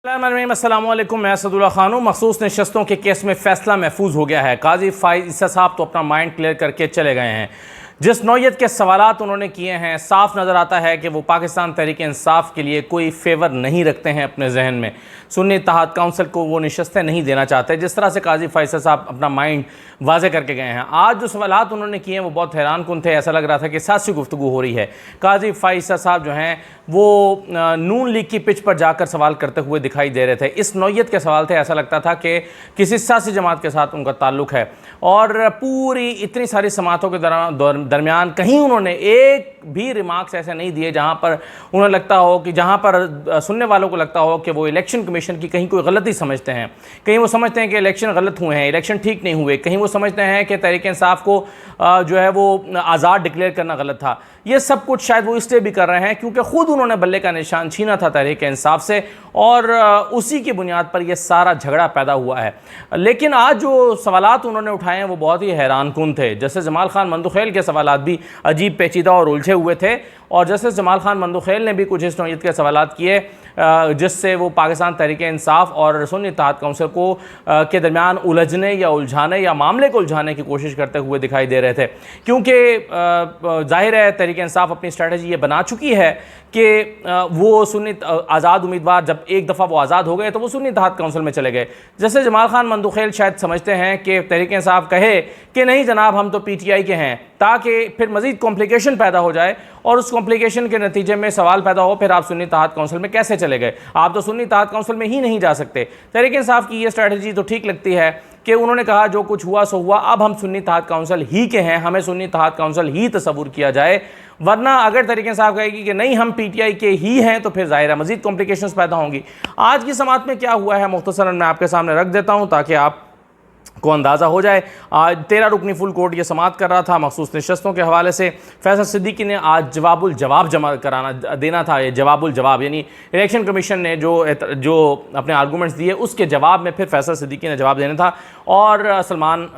अस्सलामुअलैकुम, मैं असदुल्ला खान हूँ। मखसूस नशस्तों के केस में फैसला महफूज हो गया है। काजी फाइज ईसा साहब तो अपना माइंड क्लियर करके चले गए हैं। जिस नौयत के सवालात उन्होंने किए हैं, साफ नज़र आता है कि वो पाकिस्तान तहरीक इंसाफ के लिए कोई फेवर नहीं रखते हैं अपने जहन में। सुन्नी इत्तेहाद काउंसिल को वो नशस्तें नहीं देना चाहते, जिस तरह से काजी फाइज साहब अपना माइंड वाजे करके गए हैं। आज जो सवालात उन्होंने किए हैं वो बहुत हैरान कुन थे। ऐसा लग रहा था कि सियासी गुफ्तगू हो रही है। काजी फाइज साहब जो हैं वो नून लीग की पिच पर जाकर सवाल करते हुए दिखाई दे रहे थे। इस नौयत के सवाल थे, ऐसा लगता था कि किसी सियासी जमात के साथ उनका ताल्लुक है। और पूरी इतनी सारी समातों के दरमियान कहीं उन्होंने एक भी रिमार्क्स ऐसे नहीं दिए जहां पर उन्हें लगता हो कि, जहां पर सुनने वालों को लगता हो कि वो इलेक्शन कमीशन की कहीं कोई गलती समझते हैं। कहीं वो समझते हैं कि इलेक्शन गलत हुए हैं, इलेक्शन ठीक नहीं हुए। कहीं वो समझते हैं कि तहरीक इंसाफ को जो है वो आज़ाद डिक्लेयर करना गलत था। ये सब कुछ शायद वो इसलिए भी कर रहे हैं क्योंकि ख़ुद उन्होंने बल्ले का निशान छीना था तहरीक इंसाफ से, और उसी की बुनियाद पर यह सारा झगड़ा पैदा हुआ है। लेकिन आज जो सवालात उन्होंने उठाए हैं वो बहुत ही हैरान कुन थे। जैसे जमाल खान मंदुखेल के सवालात भी अजीब, पेचीदा और उलझे हुए थे, और जैसे जमाल खान मंदुखेल ने भी कुछ इस नौयत के सवालात किए जिससे वो पाकिस्तान तहरीक इंसाफ और सुन्नी इत्तेहाद काउंसिल को के दरमियान उलझने या उलझाने या मामले को उलझाने की कोशिश करते हुए दिखाई दे रहे थे। क्योंकि जाहिर है तहरीक इंसाफ अपनी स्ट्रैटेजी ये बना चुकी है कि वो सुन्नी आज़ाद उम्मीदवार, जब एक दफ़ा वो आज़ाद हो गए तो वो सुन्नी इत्तेहाद काउंसिल में चले गए। जैसे जमाल खान मंदुखेल शायद समझते हैं कि तहरीक इंसाफ कहे कि नहीं जनाब हम तो PTI के हैं, ताकि फिर मज़ीद कॉम्प्लिकेशन पैदा हो जाए और उस कॉम्प्लिकेशन के नतीजे में सवाल पैदा हो फिर आप सुन्नी इत्तेहाद काउंसिल में कैसे चले गए, आप तो सुन्नी इत्तेहाद काउंसिल में ही नहीं जा सकते। तहरीक इंसाफ की ये स्ट्रैटेजी तो ठीक लगती है कि उन्होंने कहा जो कुछ हुआ सो हुआ, अब हम सुन्नी इत्तेहाद काउंसिल ही के हैं, हमें सुन्नी इत्तेहाद काउंसिल ही तस्वुर किया जाए। वरना अगर तहरीक इंसाफ कहेगी कि नहीं हम PTI के ही हैं तो फिर ज़ाहिर है मज़ीद कॉम्प्लिकेशंस पैदा होंगी। आज की समात में क्या हुआ है मुख्तसरन मैं आपके सामने रख देता हूँ ताकि आप को अंदाज़ा हो जाए। आज 13 रुकनी फुल कोर्ट ये समात कर रहा था मखसूस नशस्तों के हवाले से। फैसल सिद्दीकी ने आज जवाबुल जवाब जमा देना था। ये जवाबुल जवाब यानी इलेक्शन कमीशन ने जो अपने आर्गूमेंट्स दिए उसके जवाब में फिर फैसल सिद्दीकी ने जवाब देना था, और सलमान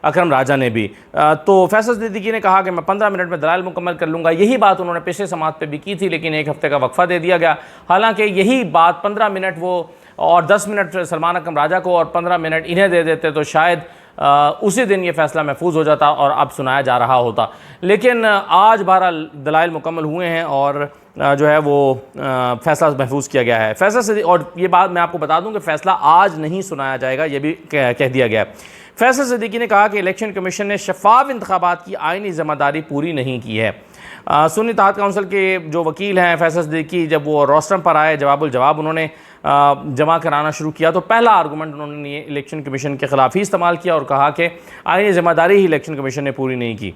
अकरम राजा ने भी। तो फैसल सिद्दीकी ने कहा कि मैं 15 मिनट में दलाइल मुकम्मल कर लूँगा। यही बात उन्होंने पिछले समात पे भी की थी, लेकिन एक हफ्ते का वक्फा दे दिया गया। हालांकि यही बात 15 मिनट वो और 10 मिनट सलमान अकरम राजा को और 15 मिनट इन्हें दे देते तो शायद उसी दिन ये फैसला महफूज हो जाता और अब सुनाया जा रहा होता। लेकिन आज 12 दलाइल मुकम्मल हुए हैं और जो है वो फैसला महफूज किया गया है। फैसला से, और ये बात मैं आपको बता दूं कि फ़ैसला आज नहीं सुनाया जाएगा, ये भी कह दिया गया है। फैसल सिद्दीकी ने कहा कि इलेक्शन कमीशन ने शफाफ इंतखाबात की आइनी ज़िम्मेदारी पूरी नहीं की है। सुन्नी इत्तेहाद काउंसिल के जो वकील हैं फैसल सिद्दीकी, जब वो रोस्टम पर आए जवाबुल जवाब उन्होंने जमा कराना शुरू किया तो पहला आर्गूमेंट उन्होंने इलेक्शन कमीशन के ख़िलाफ़ ही इस्तेमाल किया और कहा कि आइनी ज़िम्मेदारी ही इलेक्शन कमीशन ने पूरी नहीं की।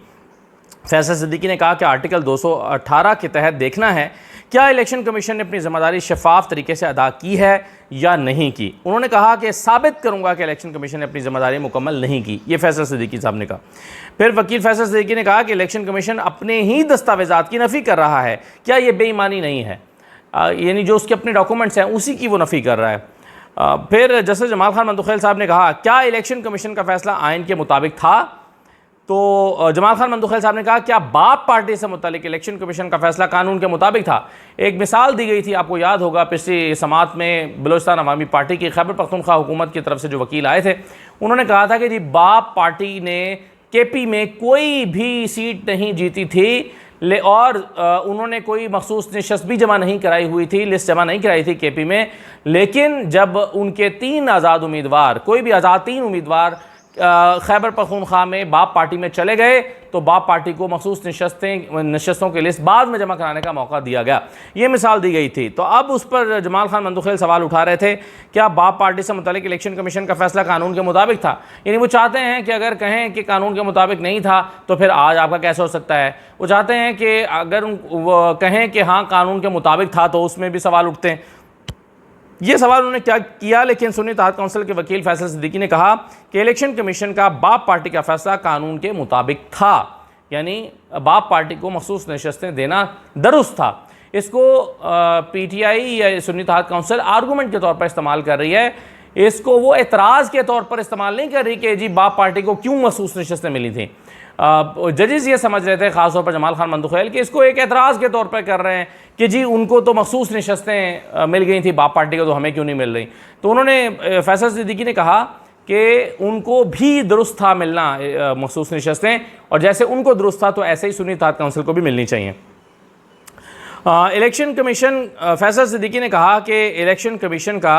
फैसल सिद्दीकी ने कहा कि आर्टिकल 218 के तहत देखना है क्या इलेक्शन कमीशन ने अपनी ज़िम्मेदारी शफाफ तरीके से अदा की है या नहीं की। उन्होंने कहा कि साबित करूंगा कि इलेक्शन कमीशन ने अपनी ज़िम्मेदारी मुकम्मल नहीं की, ये फैसल सिद्दीकी साहब ने कहा। फिर वकील फैसल सिद्दीकी ने कहा कि इलेक्शन कमीशन अपने ही दस्तावेज़ात की नफ़ी कर रहा है, क्या ये बेईमानी नहीं है, यानी जो उसके अपने डॉक्यूमेंट्स हैं उसी की वो नफ़ी कर रहा है। फिर जस्टिस जमाल खान मंदुखेल साहब ने कहा क्या इलेक्शन कमीशन का फैसला आइन के मुताबिक था, तो जमाल खान मंदुखेल साहब ने कहा क्या बाप पार्टी से मुतालिक इलेक्शन कमीशन का फैसला कानून के मुताबिक था। एक मिसाल दी गई थी, आपको याद होगा पिछली समात में बलोचिस्तान अवामी पार्टी की खैबर पख्तूनख्वा हुकूमत की तरफ से जो वकील आए थे उन्होंने कहा था कि जी बाप पार्टी ने KP में कोई भी सीट नहीं जीती थी और उन्होंने कोई मखसूस नशस्त भी जमा नहीं कराई हुई थी, लिस्ट जमा नहीं कराई थी KP में। लेकिन जब उनके 3 आज़ाद उम्मीदवार, कोई भी आज़ाद 3 उम्मीदवार खैबर पख्तूनख्वा में बाप पार्टी में चले गए तो बाप पार्टी को मखसूस नशस्तों की लिस्ट बाद में जमा कराने का मौका दिया गया। ये मिसाल दी गई थी। तो अब उस पर जमाल खान मंदुखेल सवाल उठा रहे थे क्या बाप पार्टी से मुतालिक इलेक्शन कमीशन का फैसला कानून के मुताबिक था। यानी वो चाहते हैं कि अगर कहें कि कानून के मुताबिक नहीं था तो फिर आज आपका कैसे हो सकता है। वो चाहते हैं कि अगर वो कहें कि हाँ कानून के मुताबिक था तो उसमें भी सवाल उठते हैं। ये सवाल उन्होंने क्या किया, लेकिन सुन्नी इत्तेहाद काउंसिल के वकील फैसल सिद्दीकी ने कहा कि इलेक्शन कमीशन का बाप पार्टी का फैसला कानून के मुताबिक था, यानी बाप पार्टी को मखसूस नशस्तें देना दुरुस्त था। इसको PTI या सुन्नी इत्तेहाद काउंसिल आर्गूमेंट के तौर पर इस्तेमाल कर रही है, इसको वो एतराज़ के तौर पर इस्तेमाल नहीं कर रही कि जी बाप पार्टी को क्यों मखसूस नशस्तें मिली थी। जजेस ये समझ रहे थे, ख़ासतौर पर जमाल खान मंदुखैल, कि इसको एक एतराज़ के तौर पर कर रहे हैं कि जी उनको तो मखसूस नशस्तें मिल गई थी बाप पार्टी को, तो हमें क्यों नहीं मिल रही। तो उन्होंने फैसल सिद्दीकी ने कहा कि उनको भी दुरुस्त था मिलना मखसूस नशस्तें, और जैसे उनको दुरुस्त था तो ऐसे ही सुन्नी इत्तेहाद काउंसिल को भी मिलनी चाहिए। इलेक्शन कमीशन, फैसल सिद्दीकी ने कहा कि इलेक्शन कमीशन का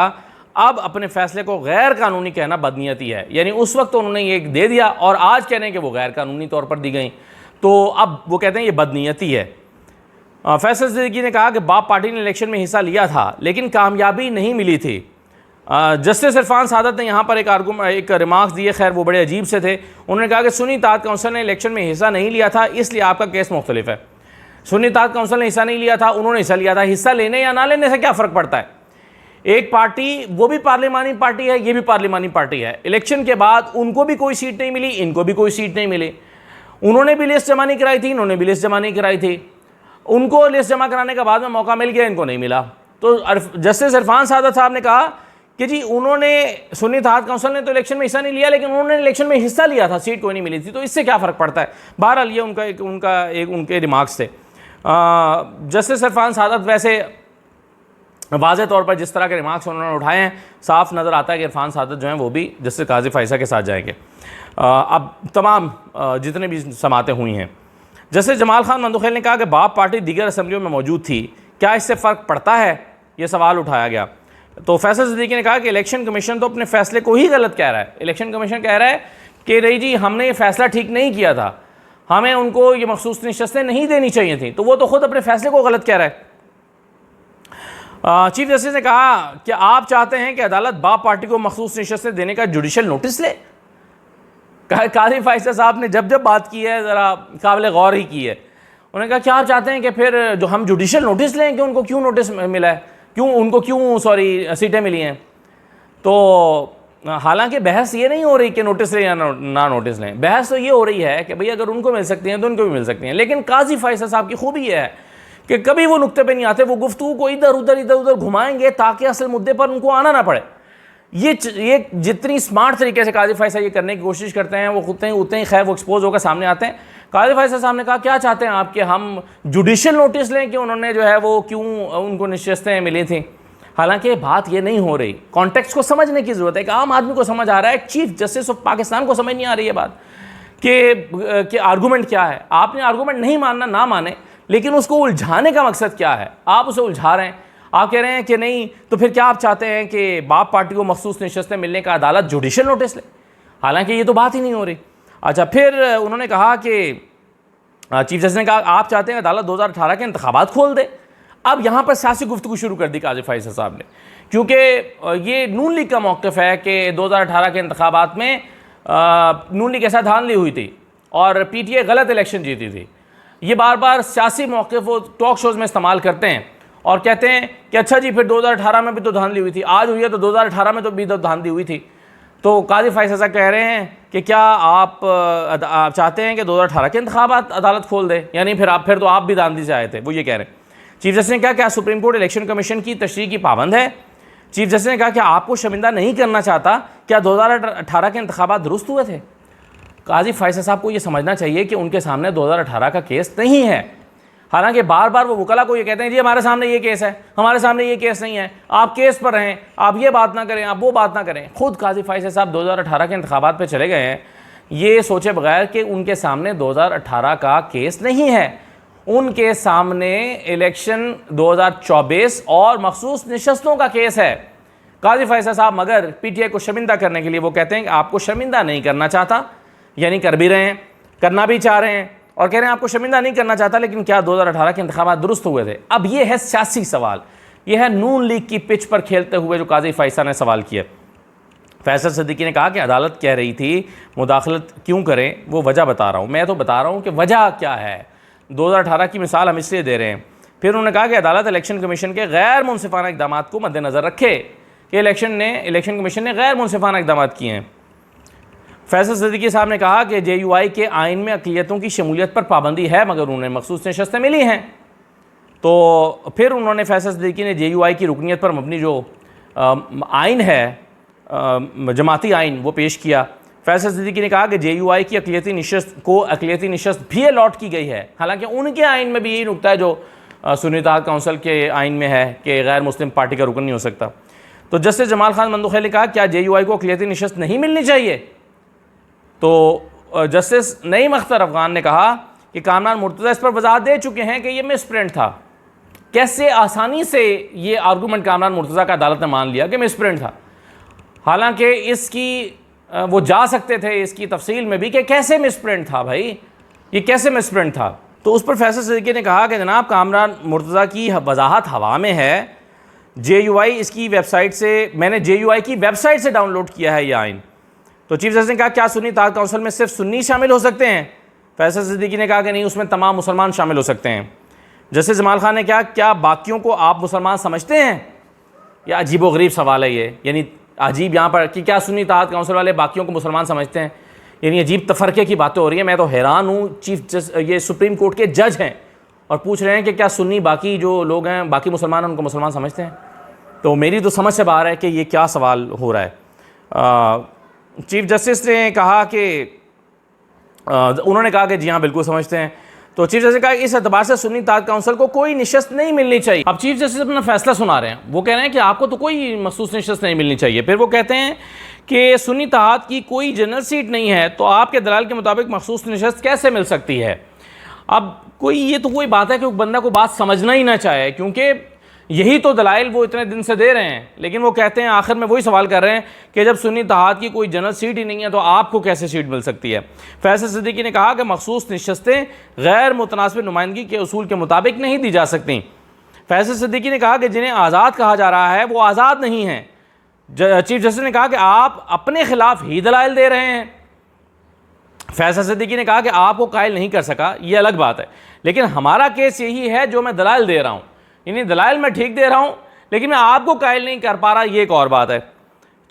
अब अपने फैसले को गैर कानूनी कहना बदनीयती है। यानी उस वक्त तो उन्होंने ये दे दिया और आज कह रहे हैं कि वो गैर कानूनी तौर पर दी गई, तो अब वो कहते हैं ये बदनीयती है। फैसल सिद्दीकी ने कहा कि बाप पार्टी ने इलेक्शन में हिस्सा लिया था लेकिन कामयाबी नहीं मिली थी। जस्टिस इरफान सादत ने यहाँ पर एक रिमार्क्स दिए, खैर वो बड़े अजीब से थे। उन्होंने कहा कि सुन्नी इत्तेहाद काउंसिल ने इलेक्शन में हिस्सा नहीं लिया था, इसलिए आपका केस मुख्तलिफ है। सुन्नी इत्तेहाद काउंसिल ने हिस्सा नहीं लिया था, उन्होंने हिस्सा लिया था। हिस्सा लेने या ना लेने से क्या फ़र्क पड़ता है? एक पार्टी, वो भी पार्लिमानी पार्टी है, ये भी पार्लिमानी पार्टी है। इलेक्शन के बाद उनको भी कोई सीट नहीं मिली, इनको भी कोई सीट नहीं मिली। उन्होंने भी लिस्ट जमा नहीं कराई थी, इन्होंने भी लिस्ट जमा नहीं कराई थी। उनको लिस्ट जमा कराने के बाद में मौका मिल गया, इनको नहीं मिला। तो जस्टिस इरफान सादत साहब ने कहा कि जी उन्होंने, सुन्नी इत्तेहाद काउंसिल ने तो इलेक्शन में हिस्सा नहीं लिया, लेकिन उन्होंने इलेक्शन में हिस्सा लिया था, सीट कोई नहीं मिली थी, तो इससे क्या फ़र्क पड़ता है। बहरहाल ये उनके रिमार्क्स थे। जस्टिस इरफान सादत वैसे वाज़े तौर पर जिस तरह के रिमार्क्स उन्होंने उठाए हैं, साफ नज़र आता है कि इरफान सादत जो हैं वो भी जस्टिस काजी फ़ाइसा के साथ जाएंगे। अब तमाम जितने भी समातें हुई हैं, जस्टिस जमाल खान मंदुखैल ने कहा कि बाप पार्टी दीगर असम्बलियों में मौजूद थी, क्या इससे फ़र्क पड़ता है, ये सवाल उठाया गया। तो फैसल सिद्दीकी ने कहा कि इलेक्शन कमीशन तो अपने फ़ैसले को ही गलत कह रहा है। इलेक्शन कमीशन कह रहा है कि नहीं जी हमने ये फ़ैसला ठीक नहीं किया था, हमें उनको ये मखसूस नशस्तें नहीं देनी चाहिए थी, तो वो तो ख़ुद अपने फ़ैसले को गलत कह रहा है। चीफ जस्टिस ने कहा कि आप चाहते हैं कि अदालत बाप पार्टी को मखसूस नशस्तें देने का जुडिशल नोटिस ले। काजी फ़ाइसा साहब ने जब बात की है ज़रा काबिल गौर ही की है। उन्होंने कहा क्या आप चाहते हैं कि फिर जो हम जुडिशल नोटिस लें कि उनको क्यों नोटिस मिला है, क्यों सीटें मिली हैं। तो हालांकि बहस ये नहीं हो रही कि नोटिस लें या ना नोटिस लें, बहस तो ये हो रही है कि भाई अगर उनको मिल सकती हैं तो उनको भी मिल सकती हैं। लेकिन काजी फ़ाइसा साहब की खूबी यह है कि कभी वो नुक्ते पे नहीं आते, वो गुफ्तगू को इधर उधर घुमाएंगे ताकि असल मुद्दे पर उनको आना ना पड़े। ये जितनी स्मार्ट तरीके से काजी फ़ाइसा ये करने की कोशिश करते हैं, वो उतने ही खैर वो एक्सपोज होकर सामने आते हैं। काजी फ़ाइसा साहब ने कहा क्या चाहते हैं आप कि हम जुडिशल नोटिस लें कि उन्होंने जो है वो क्यों उनको नशस्तें मिली थी। हालांकि बात ये नहीं हो रही, कॉन्टेक्स्ट को समझने की ज़रूरत है। एक आम आदमी को समझ आ रहा है, चीफ जस्टिस ऑफ पाकिस्तान को समझ नहीं आ रही है बात कि आर्गूमेंट क्या है। आपने आर्गूमेंट नहीं मानना ना माने, लेकिन उसको उलझाने का मकसद क्या है, आप उसे उलझा रहे हैं। आप कह रहे हैं कि नहीं, तो फिर क्या आप चाहते हैं कि बाप पार्टी को मखसूस नशस्तें मिलने का अदालत जुडिशल नोटिस ले, हालांकि ये तो बात ही नहीं हो रही। अच्छा, फिर उन्होंने कहा कि चीफ जस्टिस ने कहा आप चाहते हैं अदालत 2018 के इंतखाबात खोल दे। अब यहाँ पर सियासी गुफ्तगू शुरू कर दी काजी फ़ाइसा साहब ने, क्योंकि ये नून लीग का मौक़िफ़ है कि 2018 के इंतखाबात में नून लीग के साथ धांधली हुई थी और PTI गलत इलेक्शन जीती थी। ये बार बार सियासी मौक़िफ़ वो टॉक शोज़ में इस्तेमाल करते हैं और कहते हैं कि अच्छा जी फिर 2018 में भी तो धांधली हुई थी, आज हुई है तो 2018 में तो भी तो धांधली हुई थी। तो काजी फ़ाइसा साहब कह रहे हैं कि क्या आप चाहते हैं कि 2018 के इंतखाबात अदालत खोल दे, यानी फिर तो आप भी धांधली से आए थे, वो ये कह रहे हैं। चीफ जस्टिस ने कहा क्या सुप्रीम कोर्ट इलेक्शन कमीशन की तशरीह की पाबंद है। चीफ जस्टिस ने कहा कि आपको शर्मिंदा नहीं करना चाहता, क्या 2018 के इंतखाबात दुरुस्त हुए थे। काजी फ़ाइसा साहब को ये समझना चाहिए कि उनके सामने 2018 का केस नहीं है। हालांकि बार बार वो वकला को ये कहते हैं जी हमारे सामने ये केस है, हमारे सामने ये केस नहीं है, आप केस पर रहें, आप ये बात ना करें, आप वो बात ना करें। खुद काजी फ़ाइसा साहब 2018 के इंतखाबात पे चले गए हैं ये सोचे बगैर कि उनके सामने 2018 का केस नहीं है, उनके सामने इलेक्शन 2024 और मखसूस नशस्तों का केस है। काजी फ़ाइसा साहब मगर PTI को शर्मिंदा करने के लिए वो कहते हैं कि आपको शर्मिंदा नहीं करना चाहता, यानी कर भी रहे हैं, करना भी चाह रहे हैं और कह रहे हैं आपको शर्मिंदा नहीं करना चाहता, लेकिन क्या 2018 के इंतखाबात दुरुस्त हुए थे। अब ये है सियासी सवाल, ये है नून लीग की पिच पर खेलते हुए जो काजी फ़ाइसा ने सवाल किया। फैसल सिद्दीकी ने कहा कि अदालत कह रही थी मुदाखलत क्यों करें, वो वजह बता रहा हूँ, मैं तो बता रहा हूँ कि वजह क्या है। 2018 की मिसाल हम इसलिए दे रहे हैं। फिर उन्होंने कहा कि अदालत इलेक्शन कमीशन के गैर मुनसिफाना इक़दाम को मद्देनज़र रखे कि इलेक्शन कमीशन ने गैर मुनसिफाना इक़दाम किए हैं। फैसल सिद्दीकी साहब ने कहा कि JUI के आइन में अक़लियतों की शमूलियत पर पाबंदी है, मगर उन्हें मखसूस नशस्तें मिली हैं। तो फिर उन्होंने फैसल सिद्दीकी ने JUI की रुकनीत पर मबनी जो आइन है, जमाती आइन, वो पेश किया। फैसल सिद्दीकी ने कहा कि JUI की अक़लियती नशस्त भी अलॉट की गई है। हालांकि उनके आइन में भी यही नुकता है जो सुन्नी इत्तेहाद काउंसिल के आइन में है कि गैर मुस्लिम पार्टी का रुकन नहीं हो सकता। तो जस्टिस जमाल खान मंदोखेल ने कहा क्या JUI को अक़लियती नशस्त नहीं मिलनी चाहिए? तो जस्टिस नईम अख्तर अफ़गान ने कहा कि कामरान मुर्तज़ा इस पर वजाहत दे चुके हैं कि यह मिसप्रिंट था। कैसे आसानी से ये आर्गूमेंट कामरान मुर्तज़ा का अदालत ने मान लिया कि मिसप्रिंट था, हालांकि इसकी वो जा सकते थे इसकी तफसील में भी कि कैसे मिसप्रिंट था भाई, ये कैसे मिसप्रिंट था। तो उस पर फैसल सिद्दीकी ने कहा कि जनाब कामरान मुर्तज़ा की वजाहत हवा में है। JUI इसकी वेबसाइट से, मैंने JUI की वेबसाइट से डाउनलोड किया है यह आइन। तो चीफ जस्टिस ने कहा क्या सुन्नी इत्तेहाद काउंसिल में सिर्फ सुन्नी शामिल हो सकते हैं? फैसल सिद्दीकी ने कहा कि नहीं, उसमें तमाम मुसलमान शामिल हो सकते हैं। जस्टिस जमाल खान ने कहा क्या बाकियों को आप मुसलमान समझते हैं? यह अजीब व गरीब सवाल है ये, यानी अजीब यहाँ पर कि क्या सुन्नी इत्तेहाद काउंसिल वाले बाकियों को मुसलमान समझते हैं, यानी अजीब तफरके की बातें हो रही हैं। मैं तो हैरान हूँ, ये सुप्रीम कोर्ट के जज हैं और पूछ रहे हैं कि क्या सुन्नी बाकी जो लोग हैं बाकी मुसलमान उनको मुसलमान समझते हैं। तो मेरी तो समझ से बाहर है कि ये क्या सवाल हो रहा है। चीफ जस्टिस ने कहा कि उन्होंने कहा कि जी हाँ बिल्कुल समझते हैं। तो चीफ जस्टिस ने कहा इस एतबार से सुन्नी इत्तेहाद काउंसिल को कोई नशस्त नहीं मिलनी चाहिए। अब चीफ जस्टिस अपना फैसला सुना रहे हैं, वो कह रहे हैं कि आपको तो कोई मखसूस नशस्त नहीं मिलनी चाहिए। फिर वो कहते हैं कि सुन्नी इत्तेहाद की कोई जनरल सीट नहीं है, तो आपके दलाल के मुताबिक मखसूस नशस्त कैसे मिल सकती है? अब ये तो कोई बात है कि बंदा को बात समझना ही ना चाहे, क्योंकि यही तो दलाइल वो इतने दिन से दे रहे हैं। लेकिन वो कहते हैं, आखिर में वही सवाल कर रहे हैं कि जब सुन्नी इत्तेहाद की कोई जनरल सीट ही नहीं है तो आपको कैसे सीट मिल सकती है? फैसल सिद्दीकी ने कहा कि मखसूस नशस्तें गैर मुतनासिब नुमाइंदगी के उसूल के मुताबिक नहीं दी जा सकती। फैसल सिद्दीकी ने कहा कि जिन्हें आज़ाद कहा जा रहा है वो आज़ाद नहीं हैं। चीफ जस्टिस ने कहा कि आप अपने खिलाफ ही दलाइल दे रहे हैं। फैसल सिद्दीकी ने कहा कि आपको कायल नहीं कर सका, ये अलग बात है, लेकिन हमारा केस यही है जो मैं दलाइल दे रहा हूँ, यानी दलाइल मैं ठीक दे रहा हूँ लेकिन मैं आपको कायल नहीं कर पा रहा, ये एक और बात है।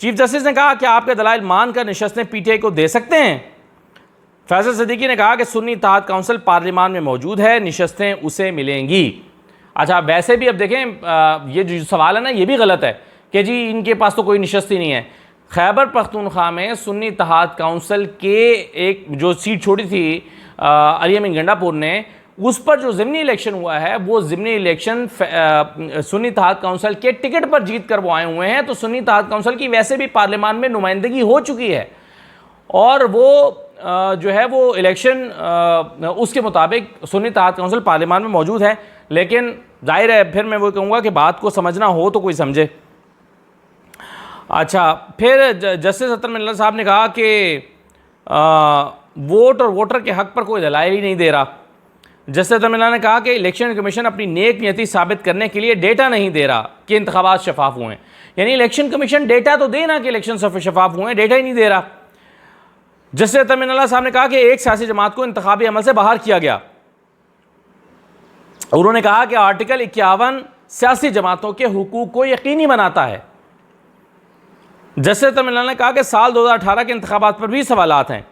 चीफ जस्टिस ने कहा कि आपके दलाइल मानकर नशस्तें PTI को दे सकते हैं? फैसल सिद्दीकी ने कहा कि सुन्नी इत्तेहाद काउंसिल पार्लियामान में मौजूद है, नशस्तें उसे मिलेंगी। अच्छा, वैसे भी अब देखें ये जो सवाल है ना ये भी गलत है कि जी इनके पास तो कोई नशस्त ही नहीं है। खैबर पख्तूनख्वा में सुन्नी इत्तेहाद काउंसिल के एक जो सीट छोड़ी थी अली अमीन गंडापुर ने, उस पर जो ज़िमनी इलेक्शन हुआ है वो ज़िमनी इलेक्शन सुन्नी इत्तेहाद काउंसिल के टिकट पर जीत कर वो आए हुए हैं। तो सुन्नी इत्तेहाद काउंसिल की वैसे भी पार्लियामान में नुमाइंदगी हो चुकी है और वो जो है वो इलेक्शन उसके मुताबिक सुन्नी इत्तेहाद काउंसिल पार्लियामान में मौजूद है। लेकिन जाहिर है फिर मैं वो कहूँगा कि बात को समझना हो तो कोई समझे। अच्छा, फिर जस्टिस अतर मिल्लत साहब ने कहा कि वोट और वोटर के हक़ पर कोई दलाइल ही नहीं दे रहा। जस्टिस अतर मिल्लत ने कहा कि इलेक्शन कमीशन अपनी नेक नियति साबित करने के लिए डेटा नहीं दे रहा कि इंतखाबात शफाफ हुए हैं। यानी इलेक्शन कमीशन डेटा तो देना कि इलेक्शन शफाफ हुए हैं, डेटा ही नहीं दे रहा। जस्टिस अतर मिल्लत साहब ने कहा कि एक सियासी जमात को इंतखाबी अमल से बाहर किया गया। उन्होंने कहा कि आर्टिकल 51 सियासी जमातों के हुकूक को यकीनी बनाता है। जस्टिस अतर मिल्लत ने कहा कि साल 2018 के इंतखाबात पर भी सवालात हैं,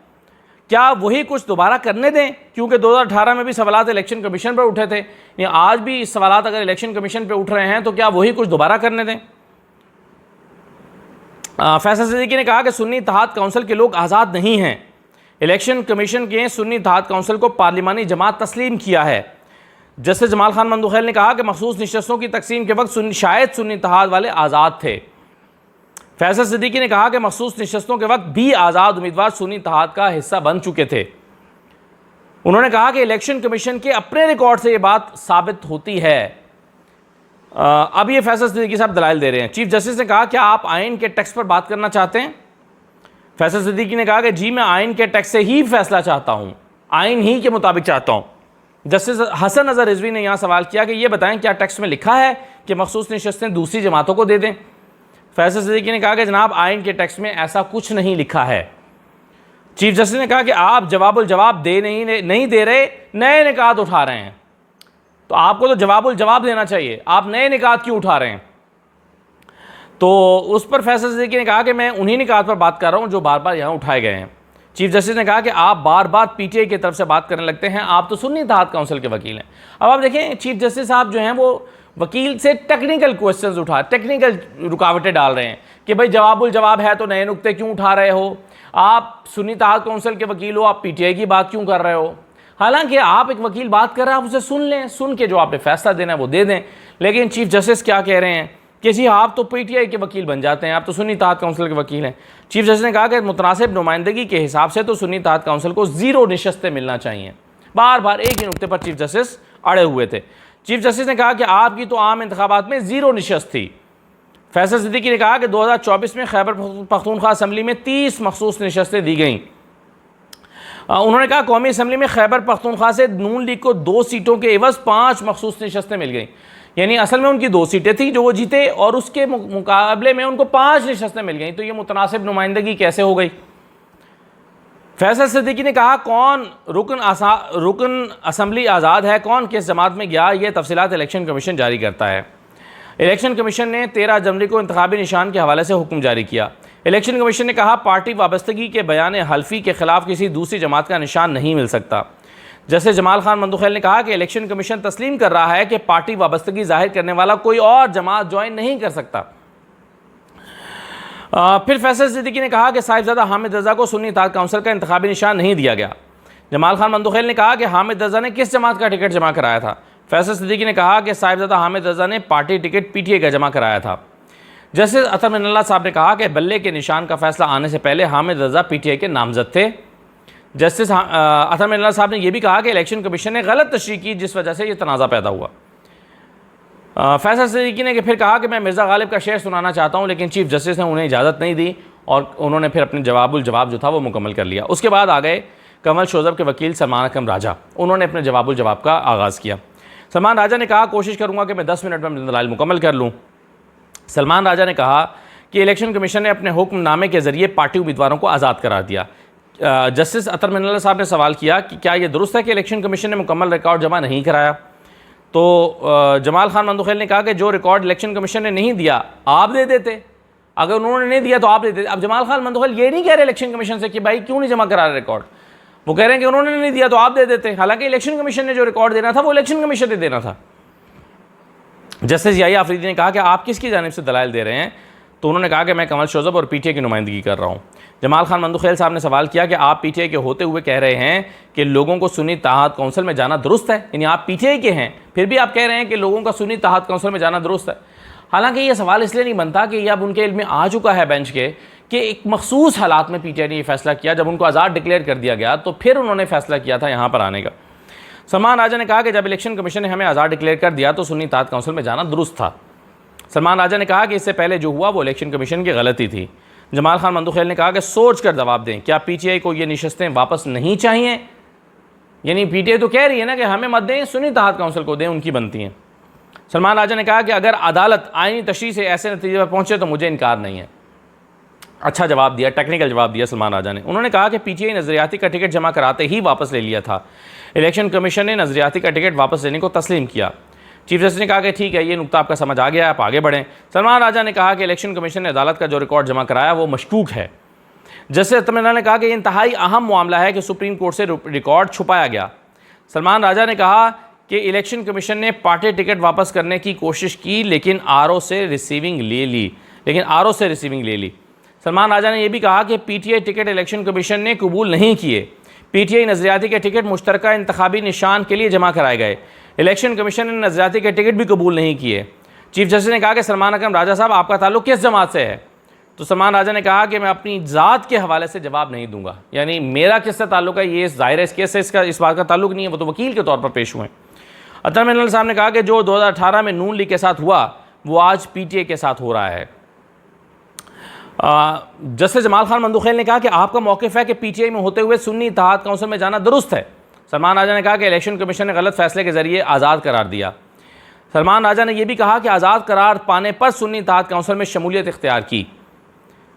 क्या वही कुछ दोबारा करने दें, क्योंकि 2018 में भी सवालात इलेक्शन कमीशन पर उठे थे। आज भी सवालात अगर इलेक्शन कमीशन पर उठ रहे हैं तो क्या वही कुछ दोबारा करने दें? फैसल सिद्दीकी ने कहा कि सुन्नी इत्तेहाद काउंसिल के लोग आज़ाद नहीं हैं। इलेक्शन कमीशन के सुन्नी इत्तेहाद काउंसिल को पार्लिमानी जमात तस्लीम किया है। जस्टिस जमाल खान मंदोखेल ने कहा कि मखसूस नशस्तों की तकसीम के वक्त शायद सुन्नी इत्तेहाद वाले आज़ाद थे। फैसल सिद्दीकी ने कहा कि मखसूस नशस्तों के वक्त भी आज़ाद उम्मीदवार सुन्नी इत्तेहाद का हिस्सा बन चुके थे। उन्होंने कहा कि इलेक्शन कमीशन के अपने रिकॉर्ड से ये बात साबित होती है। अब ये फैसल सिद्दीकी साहब दलाइल दे रहे हैं। चीफ जस्टिस ने कहा क्या आप आइन के टेक्स्ट पर बात करना चाहते हैं? फैसल सिद्दीकी ने कहा कि जी मैं आइन के टेक्स्ट से ही फैसला चाहता हूँ, आइन ही के मुताबिक चाहता हूँ। जस्टिस हसन नज़र रिजवी ने यहाँ सवाल किया कि ये बताएं क्या टेक्स्ट में लिखा है कि मखसूस नशस्तें दूसरी जमातों को दे दें? फैसल सिद्दीकी ने कहा कि जनाब आइन के टेक्स्ट में ऐसा कुछ नहीं लिखा है। चीफ जस्टिस ने कहा कि आप जवाबुल जवाब नहीं दे रहे, नए निकात उठा रहे हैं। तो आपको तो जवाबुल जवाब देना चाहिए, आप नए निकात क्यों उठा रहे हैं? तो उस पर फैसल सिद्दीकी ने कहा कि मैं उन्हीं निकात पर बात कर रहा हूँ जो बार बार यहाँ उठाए गए हैं। चीफ जस्टिस ने कहा कि आप बार बार PTI की तरफ से बात करने लगते हैं, आप तो सुन्नी इत्तेहाद काउंसिल के वकील हैं। अब आप देखें चीफ जस्टिस साहब जो हैं वो वकील से टेक्निकल क्वेश्चंस टेक्निकल रुकावटें डाल रहे हैं कि भाई जवाबुल जवाब है तो नए नुक्ते क्यों उठा रहे हो? आप सुन्नी इत्तेहाद काउंसिल के वकील हो, आप पीटीआई की बात क्यों कर रहे हो? हालांकि आप एक वकील बात कर रहे हैं, आप उसे सुन लें, सुन के जो आपने फैसला देना है वो दे दें। लेकिन चीफ जस्टिस क्या कह रहे हैं कि जी आप तो पीटीआई के वकील बन जाते हैं, आप तो सुन्नी इत्तेहाद काउंसिल के वकील हैं। चीफ जस्टिस ने कहा कि मुतनासिब नुमाइंदगी के हिसाब से तो सुन्नी इत्तेहाद काउंसिल को 0 नशस्तें मिलना चाहिए। बार बार एक ही नुक्ते पर चीफ जस्टिस अड़े हुए थे। चीफ जस्टिस ने कहा कि आपकी तो आम इंतखाबात में 0 नशस्त थी। फैसल सिद्दीकी ने कहा कि 2024 में खैबर पख्तूनख्वा असम्बली में 30 मखसूस नशस्तें दी गईं। उन्होंने कहा कौमी असम्बली में खैबर पख्तूनख्वा से नून लीग को 2 सीटों के एवज 5 मखसूस नशस्तें मिल गईं। यानी असल में उनकी 2 सीटें थी जो वो जीते और उसके मुकाबले में उनको 5 नशस्तें मिल गईं। तो ये मुतनासिब नुमाइंदगी कैसे हो गई? फैसल सिद्दीकी ने कहा कौन रुकन असम्बली आज़ाद है, कौन किस जमात में गया, ये तफसीलात इलेक्शन कमीशन जारी करता है। इलेक्शन कमीशन ने 13 जनवरी को इंतखाबी निशान के हवाले से हुक्म जारी किया। इलेक्शन कमीशन ने कहा पार्टी वाबस्तगी के बयान हल्फी के खिलाफ किसी दूसरी जमात का निशान नहीं मिल सकता। जैसे जमाल खान मंदुखेल ने कहा कि इलेक्शन कमीशन तस्लीम कर रहा है कि पार्टी वाबस्तगी जाहिर करने वाला कोई और जमात ज्वाइन नहीं कर सकता। फिर फैसल सिद्दीकी ने कहा कि साहिबजादा हामिद रजा को सुन्नी इत्तेहाद काउंसिल का इंतखाबी निशान नहीं दिया गया। जमाल खान मंदुखेल ने कहा कि हामिद रजा ने किस जमात का टिकट जमा कराया था। फैसल सिद्दीकी ने कहा कि साहिबजादा हामिद रजा ने पार्टी टिकट पीटीआई का जमा कराया था। जस्टिस अतर मिनल्लाह साहब ने कहा कि बल्ले के निशान का फैसला आने से पहले हामिद रजा पीटीआई के नामजद थे। जस्टिस अतर मिनल्लाह साहब ने यह भी कहा कि इलेक्शन कमीशन ने गलत तशरीह की जिस वजह से यह तनाज़ा पैदा हुआ। फैसल सिद्दीकी ने फिर कहा कि मैं मिर्ज़ा गालिब का शेर सुनाना चाहता हूँ, लेकिन चीफ जस्टिस ने उन्हें इजाज़त नहीं दी और उन्होंने फिर अपने जवाब जो था वो मुकम्मल कर लिया। उसके बाद आ गए कमल शोज़ब के वकील सलमान अकरम राजा। उन्होंने अपने जवाब का आगाज़ किया। सलमान राजा ने कहा कोशिश करूँगा कि मैं 10 मिनट में दलाइल मुकम्मल कर लूँ। सलमान राजा ने कहा कि इलेक्शन कमीशन ने अपने हुक्मनामे के ज़रिए पार्टी उम्मीदवारों को आज़ाद करार दिया। जस्टिस अतर मिनल्लाह साहब ने सवाल किया कि क्या यह दुरुस्त है कि इलेक्शन कमीशन ने मुकम्मल रिकॉर्ड जमा नहीं कराया? तो जमाल खान मंदुखेल ने कहा कि जो रिकॉर्ड इलेक्शन कमीशन ने नहीं दिया आप दे देते, अगर उन्होंने नहीं दिया तो आप दे देते। अब जमाल खान मंदुखेल ये नहीं कह रहे इलेक्शन कमीशन से कि भाई क्यों नहीं जमा करा रहे रिकॉर्ड, वो कह रहे हैं कि उन्होंने नहीं दिया तो आप दे देते। हालांकि इलेक्शन कमीशन ने जो रिकॉर्ड देना था वो इलेक्शन कमीशन ने देना था। जस्टिस याहिया अफरीदी ने कहा कि आप किसकी जानिब से दलाइल दे रहे हैं? तो उन्होंने कहा कि मैं कमल शोज़ब और पीटीआई की नुमाइंदगी कर रहा हूँ। जमाल खान मंदुखेल साहब ने सवाल किया कि आप पीटीआई के होते हुए कह रहे हैं कि लोगों को सुन्नी इत्तेहाद काउंसिल में जाना दुरुस्त है, यानी आप पीटीआई के हैं फिर भी आप कह रहे हैं कि लोगों का सुन्नी इत्तेहाद काउंसिल में जाना दुरुस्त है। हालांकि ये सवाल इसलिए नहीं बनता कि यह अब उनके इल्म में आ चुका है बेंच के कि एक मखसूस हालात में पीटीआई ने यह फैसला किया, जब उनको आज़ाद डिक्लेयर कर दिया गया तो फिर उन्होंने फैसला किया था यहाँ पर आने का। सलमान राजा ने कहा कि जब इलेक्शन कमीशन ने हमें आज़ाद डिक्लेयर कर दिया तो सुन्नी इत्तेहाद काउंसिल में जाना दुरुस्त था। सलमान राजा ने कहा कि इससे पहले जो हुआ वो इलेक्शन कमीशन की गलती थी। जमाल खान मंदुखेल ने कहा कि सोच कर जवाब दें, क्या पीटीआई को ये नशस्तें वापस नहीं चाहिए? यानी पीटीआई तो कह रही है ना कि हमें मत दें, सुन्नी इत्तेहाद काउंसिल को दें, उनकी बनती हैं। सलमान राजा ने कहा कि अगर अदालत आईनी तशरीह से ऐसे नतीजे पर पहुंचे तो मुझे इनकार नहीं है। अच्छा जवाब दिया, टेक्निकल जवाब दिया सलमान राजा ने। उन्होंने कहा कि पीटीआई नज़रियाती का टिकट जमा कराते ही वापस ले लिया था, इलेक्शन कमीशन ने नज़रियाती का टिकट वापस लेने को तस्लीम किया। चीफ जस्टिस ने कहा कि ठीक है, ये नुकता आपका समझ आ गया, आप आगे बढ़ें। सलमान राजा ने कहा कि इलेक्शन कमीशन ने अदालत का जो रिकॉर्ड जमा कराया वो मशकूक है। जस्टिस अतमिना ने कहा कि इंतहाई अहम मामला है कि सुप्रीम कोर्ट से रिकॉर्ड छुपाया गया। सलमान राजा ने कहा कि इलेक्शन कमीशन ने पार्टी टिकट वापस करने की कोशिश की लेकिन आरओ से रिसीविंग ले ली। सलमान राजा ने यह भी कहा कि पीटीआई टिकट इलेक्शन कमीशन ने कबूल नहीं किए। पीटीआई नज़रियाती के टिकट मुश्तरका इंतखाबी निशान के लिए जमा कराए गए, इलेक्शन कमीशन ने नज़रियाती के टिकट भी कबूल नहीं किए। चीफ जस्टिस ने कहा कि सलमान अकरम राजा साहब आपका ताल्लुक़ किस जमात से है? तो सलमान राजा ने कहा कि मैं अपनी ज़ात के हवाले से जवाब नहीं दूंगा, यानी मेरा किससे ताल्लुक़ है ये ज़ाहिर है इस केस से इस बात का ताल्लुक़ नहीं है, वो तो वकील के तौर पर पेश हुए। अतर मिनल साहब ने कहा कि जो 2018 में नून लीग के साथ हुआ वो आज पीटीआई के साथ हो रहा है। जस्टिस जमाल खान मंदुखेल ने कहा कि आपका मौक़िफ़ है कि पीटीआई में होते हुए सुन्नी इत्तेहाद काउंसिल में जाना दुरुस्त है। सलमान राजा ने कहा कि इलेक्शन कमीशन ने गलत फैसले के जरिए आज़ाद करार दिया। सलमान राजा ने यह भी कहा कि आज़ाद करार पाने पर सुन्नी इत्तेहाद काउंसिल में शमूलियत इख्तियार की।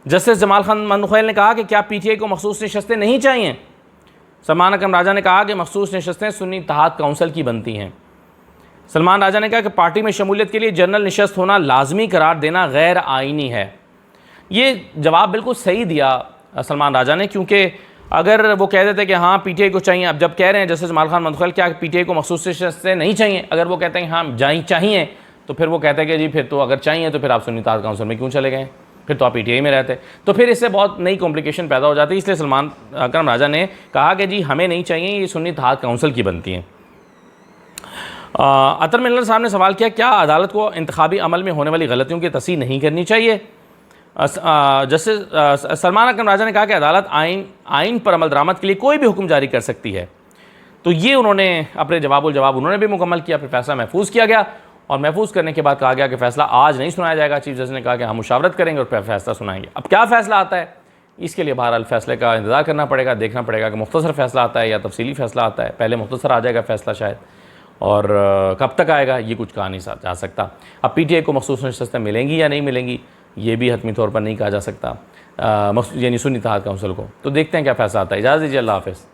जस्टिस जमाल खान मंदुखेल ने कहा कि क्या पीटीआई को मखसूस नशस्तें नहीं चाहिए? सलमान अकरम राजा ने कहा कि मखसूस नशस्तें सुन्नी इत्तेहाद काउंसिल की बनती हैं। सलमान राजा ने कहा कि पार्टी में शमूलियत के लिए जनरल नशस्त होना लाजमी करार देना गैर आइनी है। ये जवाब बिल्कुल सही दिया सलमान राजा ने, क्योंकि अगर वो कह देते कि हाँ पीटीआई को चाहिए, अब जब कह रहे हैं जस्टिस जमाल खान मंदुखेल क्या पीटीआई को मखसूस नशस्तें नहीं चाहिए, अगर वो कहते हैं हाँ चाहिए तो फिर वो कहते हैं कि जी फिर तो अगर चाहिए तो फिर आप सुन्नी इत्तेहाद काउंसिल में क्यों चले गए? फिर तो आप पीटीआई में रहते। तो फिर इससे बहुत नई कॉम्प्लिकेशन पैदा हो जाती है। इसलिए सलमान अकरम राजा ने कहा कि जी हमें नहीं चाहिए, ये सुन्नी इत्तेहाद काउंसिल की बनती हैं। अतर मिल्लर साहब ने सवाल किया, क्या अदालत को इंतखाबी अमल में होने वाली गलतियों की तस्दीक नहीं करनी चाहिए? जस्टिस सलमान अकरम राजा ने कहा कि अदालत आइन पर अमल दरामद के लिए कोई भी हुक्म जारी कर सकती है। तो ये उन्होंने अपने जवाब उन्होंने भी मुकम्मल किया। फिर फैसला महफूज किया गया और महफूज करने के बाद कहा गया कि फ़ैसला आज नहीं सुनाया जाएगा। चीफ जस्टिस ने कहा कि हम मुशावरत करेंगे और फिर फैसला सुनाएंगे। अब क्या फ़ैसला आता है, इसके लिए बहरहाल फैसले का इंतज़ार करना पड़ेगा, देखना पड़ेगा कि मुख्तसर फैसला आता है या तफसीली फैसला आता है। पहले मुख्तसर आ जाएगा फैसला शायद, और कब तक आएगा ये कुछ कहा नहीं जा सकता। अब पीटीआई को मखसूस नशस्तें मिलेंगी या नहीं मिलेंगी ये भी हतमी तौर पर नहीं कहा जा सकता, यानी सुन्नी इत्तेहाद काउंसिल को। तो देखते हैं क्या फैसला आता है। इजाज़त दीजिए, अल्लाह हाफ़िज़।